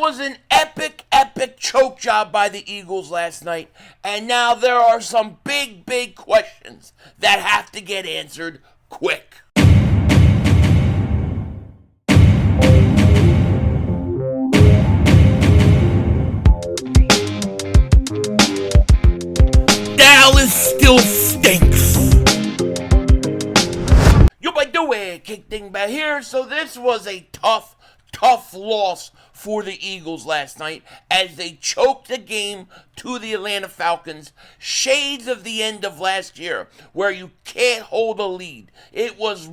was an epic, epic choke job by the Eagles last night. And now there are some big, big questions that have to get answered quick. Dallas still stinks. Yo, by the way, Kick Dingbat here. So this was a tough loss for the Eagles last night as they choked the game to the Atlanta Falcons. Shades of the end of last year where you can't hold a lead. It was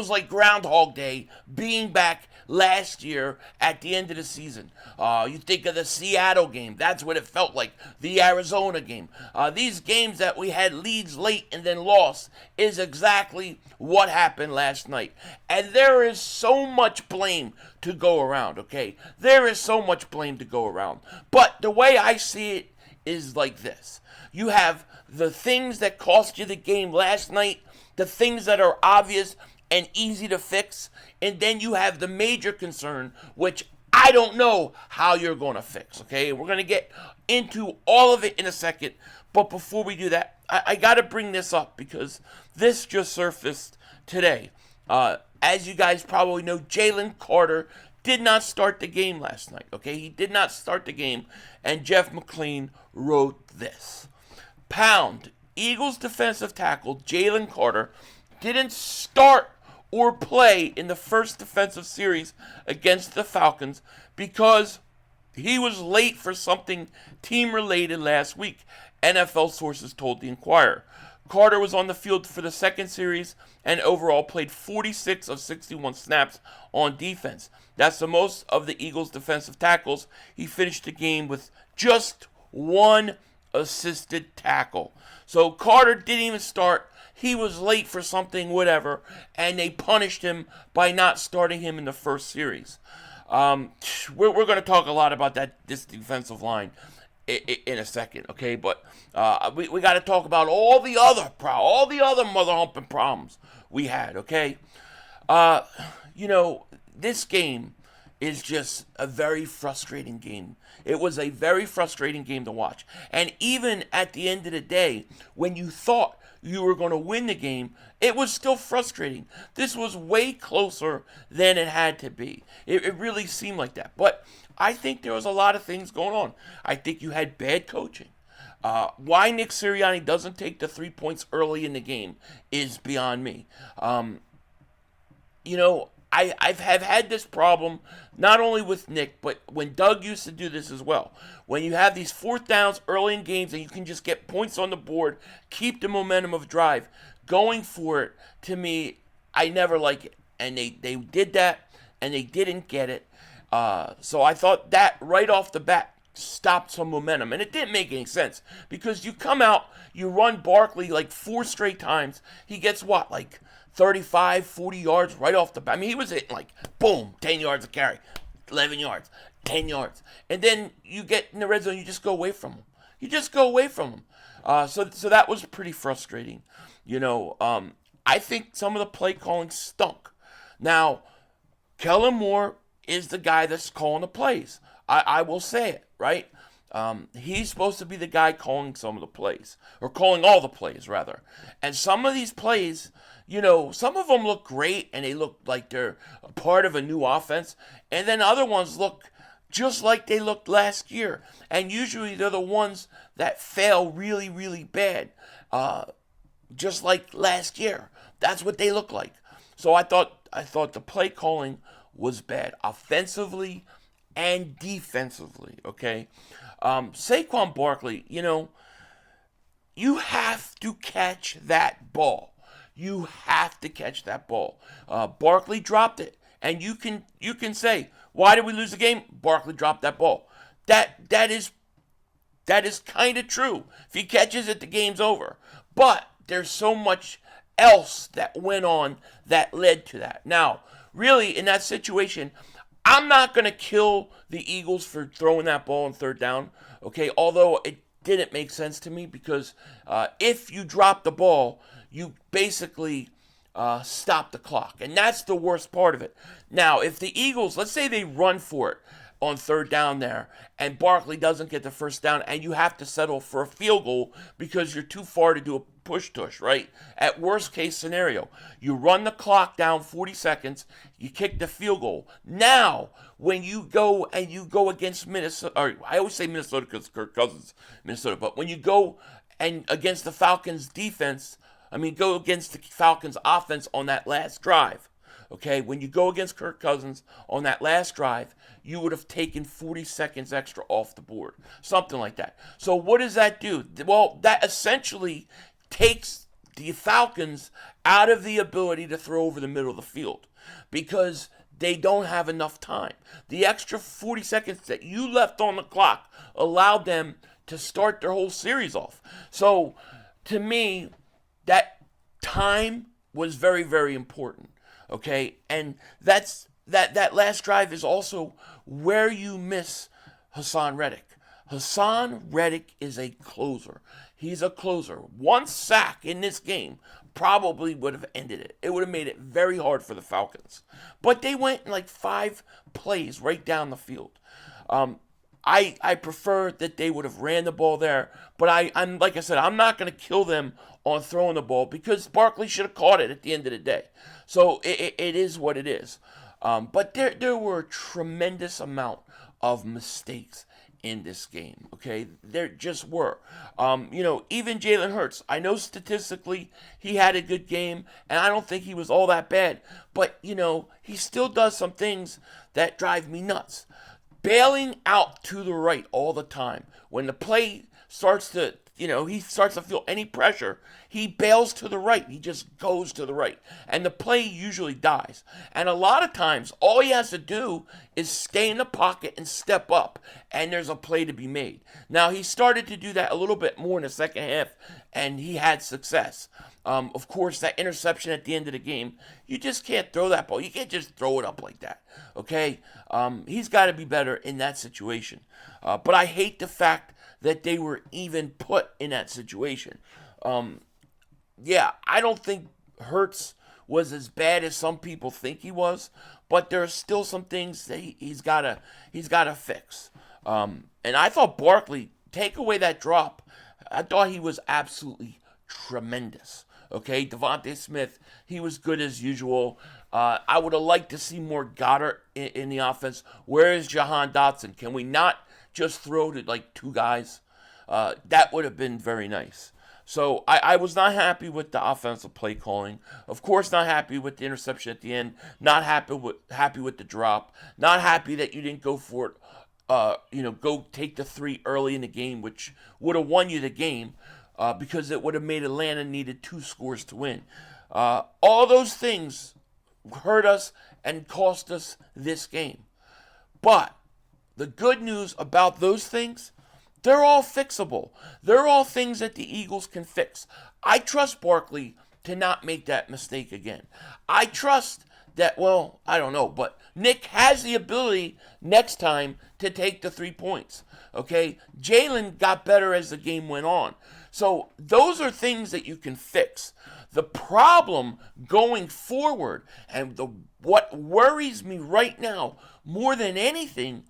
like Groundhog Day being back last year at the end of the season. You think of the Seattle game. That's what it felt like. The Arizona game. These games that we had leads late and then lost is exactly what happened last night. And there is so much blame to go around, okay? There is so much blame to go around. But the way I see it is like this. You have the things that cost you the game last night, the things that are obvious and easy to fix, and then you have the major concern, which I don't know how you're going to fix, okay? We're going to get into all of it in a second, but before we do that, I got to bring this up because this just surfaced today. As you guys probably know, Jalen Carter did not start the game last night, okay? He did not start the game, and Jeff McLean wrote this. Pound, Eagles defensive tackle Jalen Carter didn't start or play in the first defensive series against the Falcons because he was late for something team-related last week, NFL sources told the Inquirer. Carter was on the field for the second series and overall played 46 of 61 snaps on defense. That's the most of the Eagles' defensive tackles. He finished the game with just one assisted tackle. So Carter didn't even start. He was late for something, whatever, and they punished him by not starting him in the first series. We're going to talk a lot about this defensive line in a second, okay? But we got to talk about all the other mother humping problems we had, okay? This game is just a very frustrating game. It was a very frustrating game to watch. And even at the end of the day, when you thought you were going to win the game, it was still frustrating. This was way closer than it had to be. It really seemed like that. But I think there was a lot of things going on. I think you had bad coaching. Why Nick Sirianni doesn't take the 3 points early in the game is beyond me. I've had this problem not only with Nick, but when Doug used to do this as well. When you have these fourth downs early in games and you can just get points on the board, keep the momentum of drive, going for it, to me, I never like it. And they did that, and they didn't get it. So I thought that right off the bat stopped some momentum. And it didn't make any sense because you come out, you run Barkley like 4 straight times. He gets what, like 35, 40 yards right off the bat. I mean, he was hitting like, boom, 10 yards a carry, 11 yards, 10 yards. And then you get in the red zone, you just go away from him. So that was pretty frustrating. I think some of the play calling stunk. Now, Kellen Moore is the guy that's calling the plays. I will say it, right? He's supposed to be the guy calling some of the plays, or calling all the plays, rather. And some of these plays, some of them look great, and they look like they're a part of a new offense, and then other ones look just like they looked last year. And usually they're the ones that fail really, really bad, just like last year. That's what they look like. So I thought the play calling was bad, offensively and defensively, okay? Saquon Barkley, you have to catch that ball. You have to catch that ball. Barkley dropped it. And you can say, why did we lose the game? Barkley dropped that ball. That is kind of true. If he catches it, the game's over. But there's so much else that went on that led to that. Now, really, in that situation, I'm not going to kill the Eagles for throwing that ball on third down, okay? Although it didn't make sense to me because if you drop the ball, you basically stop the clock. And that's the worst part of it. Now, if the Eagles, let's say they run for it, on third down there, and Barkley doesn't get the first down, and you have to settle for a field goal because you're too far to do a push-tush, right? At worst case scenario, you run the clock down 40 seconds, you kick the field goal. Now, when you go against Minnesota, or I always say Minnesota because Kirk Cousins, Minnesota, but when you go and against the Falcons defense, go against the Falcons offense on that last drive. Okay, when you go against Kirk Cousins on that last drive, you would have taken 40 seconds extra off the board. Something like that. So what does that do? Well, that essentially takes the Falcons out of the ability to throw over the middle of the field because they don't have enough time. The extra 40 seconds that you left on the clock allowed them to start their whole series off. So, to me, that time was very, very important. Okay, and that last drive is also where you miss Hassan Reddick. Hassan Reddick is a closer. He's a closer. One sack in this game probably would have ended it. It would have made it very hard for the Falcons. But they went in like 5 plays right down the field. I prefer that they would have ran the ball there, but I'm like I said, I'm not going to kill them on throwing the ball because Barkley should have caught it at the end of the day. So it is what it is. But there were a tremendous amount of mistakes in this game, okay? There just were. Even Jalen Hurts, I know statistically he had a good game, and I don't think he was all that bad, but, he still does some things that drive me nuts. Bailing out to the right all the time. When the play starts to, he starts to feel any pressure, he bails to the right. He just goes to the right. And the play usually dies. And a lot of times, all he has to do is stay in the pocket and step up, and there's a play to be made. Now, he started to do that a little bit more in the second half, and he had success. Of course, that interception at the end of the game, you just can't throw that ball. You can't just throw it up like that, okay? He's got to be better in that situation. But I hate the fact that they were even put in that situation. I don't think Hurts was as bad as some people think he was, but there are still some things that he's got to fix. And I thought Barkley, take away that drop, I thought he was absolutely tremendous. Okay, Devontae Smith, he was good as usual. I would have liked to see more Goddard in the offense. Where is Jahan Dotson? Can we not just throw to like 2 guys? That would have been very nice. So I was not happy with the offensive play calling. Of course, not happy with the interception at the end. Not happy with the drop. Not happy that you didn't go for it. Go take the 3 early in the game, which would have won you the game. Because it would have made Atlanta needed 2 scores to win. All those things hurt us and cost us this game. But the good news about those things, they're all fixable. They're all things that the Eagles can fix. I trust Barkley to not make that mistake again. I trust that, I don't know, but Nick has the ability next time to take the 3 points. Okay? Jalen got better as the game went on. So those are things that you can fix. The problem going forward, and what worries me right now more than anything,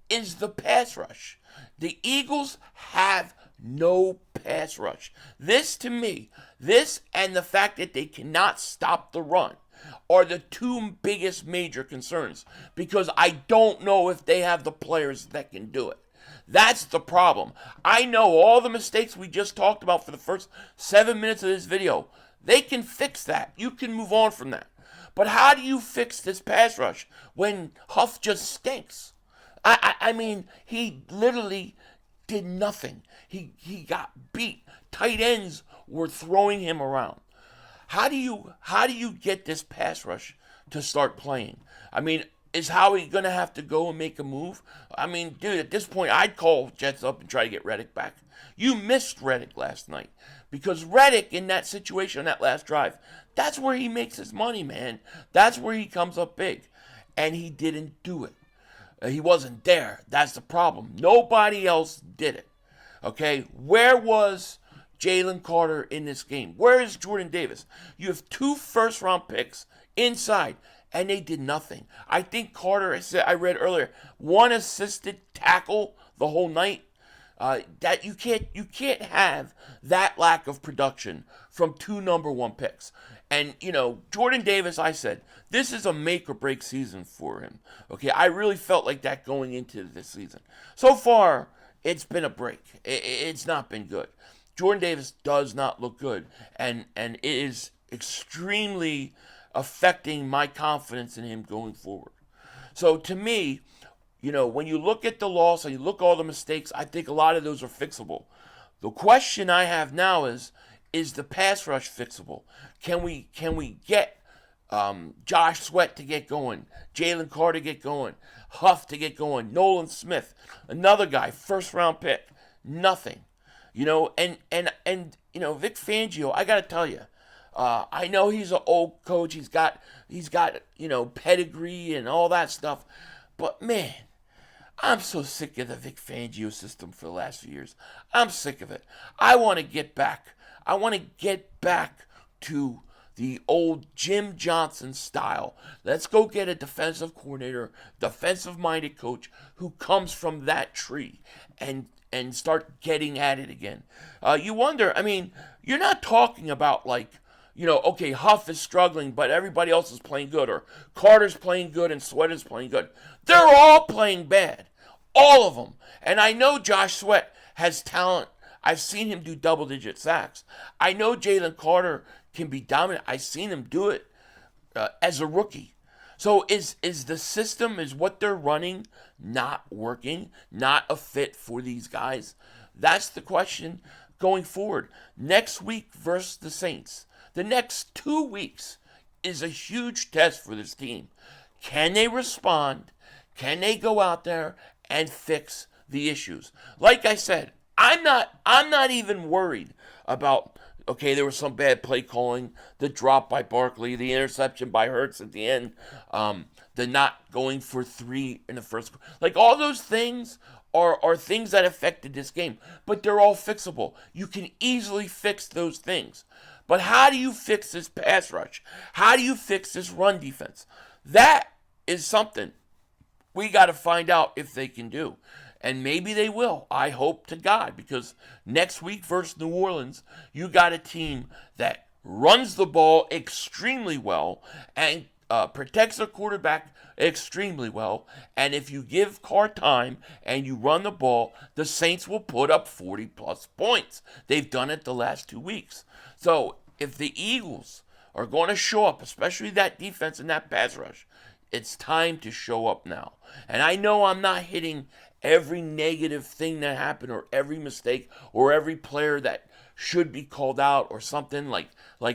is the pass rush. The Eagles have no pass rush. This, to me, and the fact that they cannot stop the run are the 2 biggest major concerns, because I don't know if they have the players that can do it. That's the problem. I know all the mistakes we just talked about for the first 7 minutes of this video. They can fix that. You can move on from that. But how do you fix this pass rush when Huff just stinks? He literally did nothing. He got beat. Tight ends were throwing him around. How do you get this pass rush to start playing? Is Howie going to have to go and make a move? Dude, at this point, I'd call Jets up and try to get Reddick back. You missed Reddick last night. Because Reddick, in that situation, on that last drive, that's where he makes his money, man. That's where he comes up big. And he didn't do it. He wasn't there. That's the problem. Nobody else did it. Okay? Where was Jalen Carter in this game? Where is Jordan Davis? You have 2 first-round picks inside. and they did nothing. I think Carter, I read earlier, one assisted tackle the whole night. That you can't have that lack of production from 2 number 1 picks. And Jordan Davis, I said this is a make or break season for him. Okay, I really felt like that going into this season. So far, it's been a break. It's not been good. Jordan Davis does not look good, and it is extremely affecting my confidence in him going forward. So to me, when you look at the loss and you look at all the mistakes, I think a lot of those are fixable. The question I have now is the pass rush fixable? Can we get Josh Sweat to get going, Jalen Carter to get going, Huff to get going, Nolan Smith, another guy, first round pick, nothing. And Vic Fangio, I gotta tell you, I know he's an old coach. He's got pedigree and all that stuff, but man, I'm so sick of the Vic Fangio system for the last few years. I'm sick of it. I want to get back. I want to get back to the old Jim Johnson style. Let's go get a defensive coordinator, defensive-minded coach who comes from that tree and start getting at it again. You wonder, you're not talking about okay, Huff is struggling, but everybody else is playing good, or Carter's playing good and Sweat is playing good. They're all playing bad. All of them. And I know Josh Sweat has talent. I've seen him do double-digit sacks. I know Jalen Carter can be dominant. I've seen him do it as a rookie. So is the system, is what they're running not working, not a fit for these guys? That's the question going forward. Next week versus the Saints. The next 2 weeks is a huge test for this team. Can they respond? Can they go out there and fix the issues? Like I said, I'm not even worried about, okay, there was some bad play calling, the drop by Barkley, the interception by Hurts at the end, the not going for 3 in the first. All those things are things that affected this game, but they're all fixable. You can easily fix those things. But how do you fix this pass rush? How do you fix this run defense? That is something we got to find out if they can do. And maybe they will. I hope to God, because next week versus New Orleans, you got a team that runs the ball extremely well and protects their quarterback extremely well. And if you give Carr time and you run the ball, the Saints will put up 40-plus points. They've done it the last 2 weeks. So if the Eagles are going to show up, especially that defense and that pass rush, it's time to show up now. And I know I'm not hitting every negative thing that happened, or every mistake, or every player that should be called out, or something like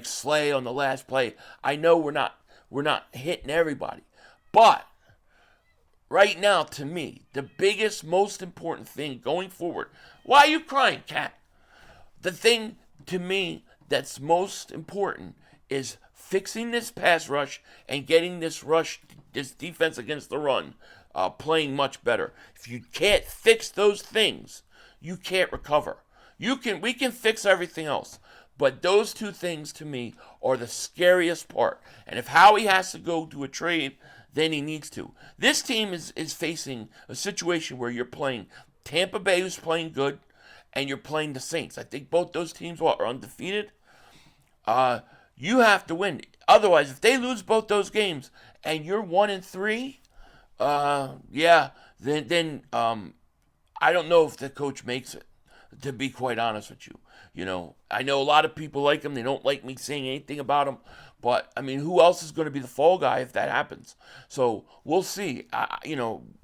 Slay on the last play. I know we're not hitting everybody. But right now, to me, the biggest, most important thing going forward. Why are you crying, Cat? The thing to me that's most important is fixing this pass rush and getting this defense against the run playing much better. If you can't fix those things, you can't recover. We can fix everything else, but those 2 things to me are the scariest part. And if Howie has to go do a trade, then he needs to. This team is facing a situation where you're playing Tampa Bay, who's playing good, and you're playing the Saints. I think both those teams are undefeated. You have to win. Otherwise, if they lose both those games and you're 1-3, then I don't know if the coach makes it, to be quite honest with you. I know a lot of people like him. They don't like me saying anything about him. But, who else is going to be the fall guy if that happens? So, we'll see.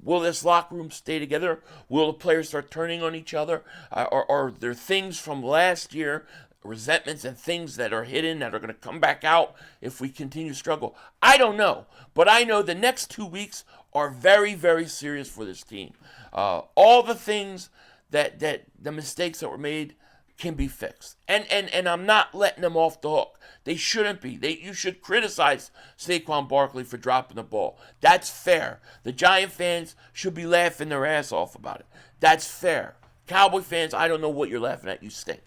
Will this locker room stay together? Will the players start turning on each other? Or are there things from last year, resentments and things that are hidden that are going to come back out if we continue to struggle? I don't know. But I know the next 2 weeks are very, very serious for this team. All the things that the mistakes that were made can be fixed. And I'm not letting them off the hook. They shouldn't be. You should criticize Saquon Barkley for dropping the ball. That's fair. The Giant fans should be laughing their ass off about it. That's fair. Cowboy fans, I don't know what you're laughing at. You stink.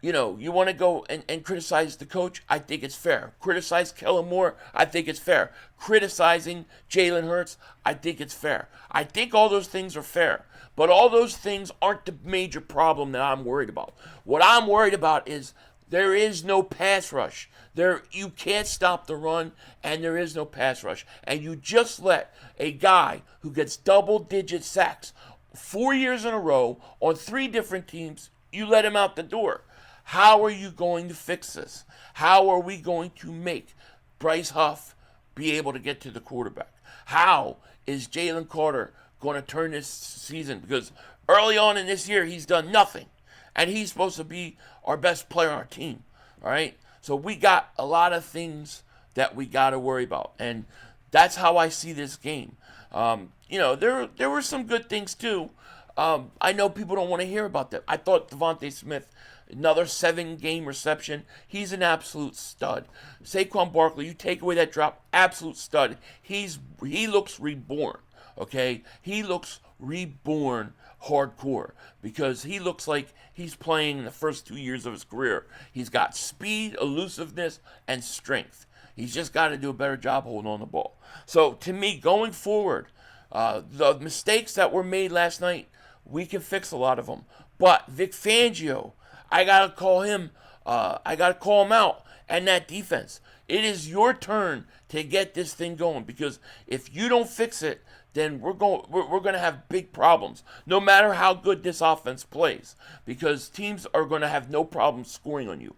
You want to go and criticize the coach? I think it's fair. Criticize Kellen Moore? I think it's fair. Criticizing Jalen Hurts? I think it's fair. I think all those things are fair. But all those things aren't the major problem that I'm worried about. What I'm worried about is there is no pass rush. You can't stop the run, and there is no pass rush. And you just let a guy who gets double-digit sacks 4 years in a row on 3 different teams, you let him out the door. How are you going to fix this? How are we going to make Bryce Huff be able to get to the quarterback? How is Jalen Carter going to turn this season? Because early on in this year, he's done nothing. And he's supposed to be our best player on our team. All right? So we got a lot of things that we got to worry about. And that's how I see this game. There were some good things, too. I know people don't want to hear about that. I thought Devontae Smith, another 7-game reception. He's an absolute stud. Saquon Barkley, you take away that drop, absolute stud. He looks reborn, okay? He looks reborn hardcore because he looks like he's playing the first 2 years of his career. He's got speed, elusiveness, and strength. He's just got to do a better job holding on the ball. So, to me, going forward, the mistakes that were made last night, we can fix a lot of them. But Vic Fangio, I got to call him out. And that defense. It is your turn to get this thing going, because if you don't fix it, then we're going to have big problems, no matter how good this offense plays, because teams are going to have no problem scoring on you.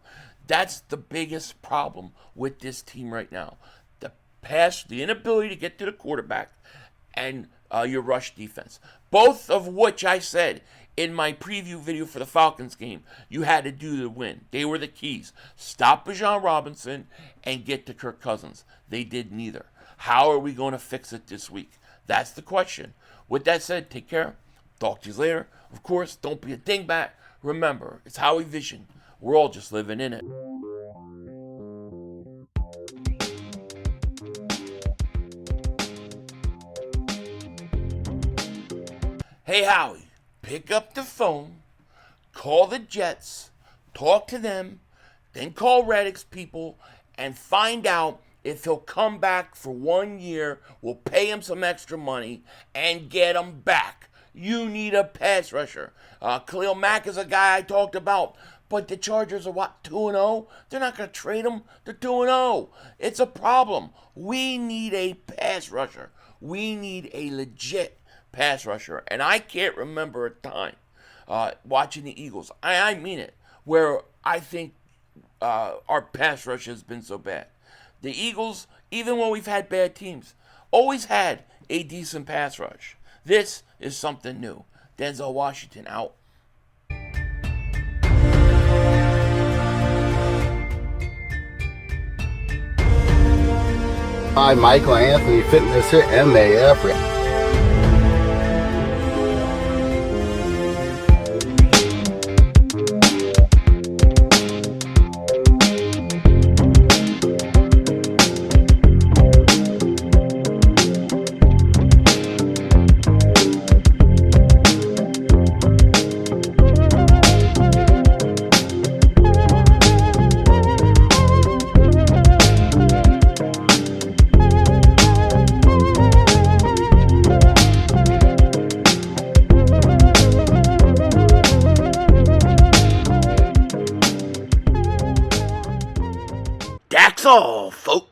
That's the biggest problem with this team right now. The inability to get to the quarterback, and your rush defense. Both of which I said in my preview video for the Falcons game, you had to do to win. They were the keys. Stop Bijan Robinson and get to Kirk Cousins. They did neither. How are we going to fix it this week? That's the question. With that said, take care. Talk to you later. Of course, don't be a dingbat. Remember, it's Howie Vision. We're all just living in it. Hey, Howie, pick up the phone, call the Jets, talk to them, then call Reddick's people, and find out if he'll come back for 1 year. We'll pay him some extra money and get him back. You need a pass rusher. Khalil Mack is a guy I talked about, but the Chargers are what, 2-0? They're not going to trade him. They're 2-0. It's a problem. We need a pass rusher. We need a legit pass rusher. And I can't remember a time watching the Eagles, I mean it, where I think our pass rush has been so bad. The Eagles, even when we've had bad teams, always had a decent pass rush. This is something new. Denzel Washington out. Hi, Michael Anthony, Fitness here, MAF. That's all, folks.